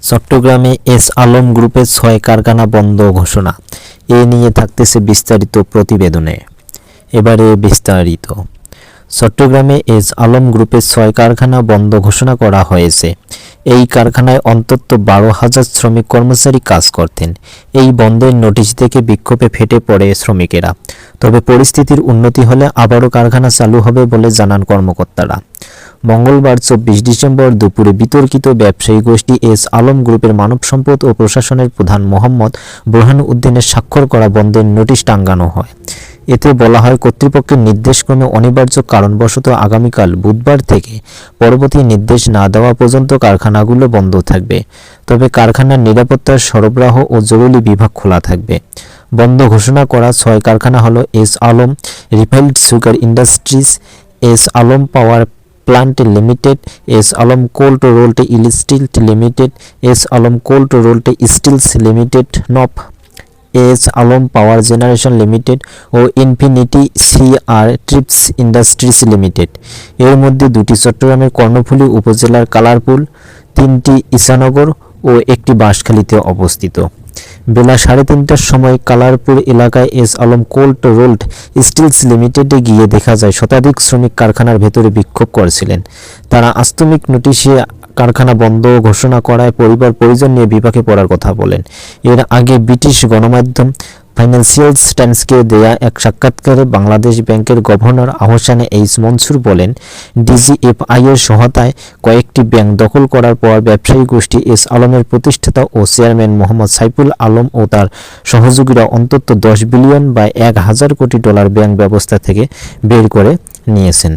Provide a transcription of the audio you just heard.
চট্টগ্রামে এস আলম গ্রুপের ৬ কারখানা বন্ধ ঘোষণা। এ নিয়ে থাকতেছে বিস্তারিত প্রতিবেদনে। এবারে বিস্তারিত। চট্টগ্রামে এস আলম গ্রুপের ৬ কারখানা বন্ধ ঘোষণা করা হয়েছে। এই কারখানায় অন্তত ১২,০০০ শ্রমিক কর্মচারী কাজ করতেন। এই বন্ধের নোটিশ দেখে বিক্ষোভে ফেটে পড়ে শ্রমিকেরা। তবে পরিস্থিতির উন্নতি হলে আবারও কারখানা চালু হবে বলে জানান কর্মকর্তারা। মঙ্গলবার ২৪ ডিসেম্বর দুপুরে বিতর্কিত ব্যবসায়ী গোষ্ঠী এস আলম গ্রুপের মানব সম্পদ ও প্রশাসনের প্রধান মোহাম্মদ বুরহান উদ্দিনের স্বাক্ষর করা বন্ধের নোটিশ টাঙ্গানো হয়। এতে বলা হয়, কর্তৃপক্ষের নির্দেশক্রমে অনিবার্য কারণবশত আগামীকাল বুধবার থেকে পরবর্তী নির্দেশ না দেওয়া পর্যন্ত কারখানাগুলো বন্ধ থাকবে। তবে কারখানার নিরাপত্তার সরবরাহ ও জরুরি বিভাগ খোলা থাকবে। বন্ধ ঘোষণা করা ৬ কারখানা হলো S Alam refined sugar industries, S Alam power plant limited, S Alam cold rolled steel limited, S Alam cold rolled steels limited নপ, S Alam power generation limited ও infinity CR strips industries limited. এর মধ্যে ২টি চট্টগ্রামের কর্ণফুলী উপজেলার কালারপুল, ৩টি ঈশানগর ও একটি বাঁশখালীতে অবস্থিত। বেলা ৩:৩০টার সময় কালারপুর এলাকায় S Alam cold rolled stills লিমিটেডে গিয়ে দেখা যায় শতাধিক শ্রমিক কারখানার ভেতরে বিক্ষোভ করছিলেন। তারা আস্তমিক নোটিশে কারখানা বন্ধ ঘোষণা করায় পরিবার পরিজন নিয়ে বিপাকে পড়ার কথা বলেন। এর আগে ব্রিটিশ গণমাধ্যম ফাইন্যান্সিয়াল টাইমসকে দেয়া এক সাক্ষাৎকারে বাংলাদেশ ব্যাংকের গভর্নর আহসান এইচ মনসুর বলেন, ডিজিএফআই-এর সহায়তায় কয়েকটি ব্যাংক দখল করার পর ব্যবসায়ী গোষ্ঠী এস আলমের প্রতিষ্ঠাতা ও চেয়ারম্যান মোহাম্মদ সাইফুল আলম ও তার সহযোগীরা অন্তত ১০ বিলিয়ন বা ১,০০০ কোটি ডলার ব্যাংক ব্যবস্থা থেকে বের করে নিয়েছেন।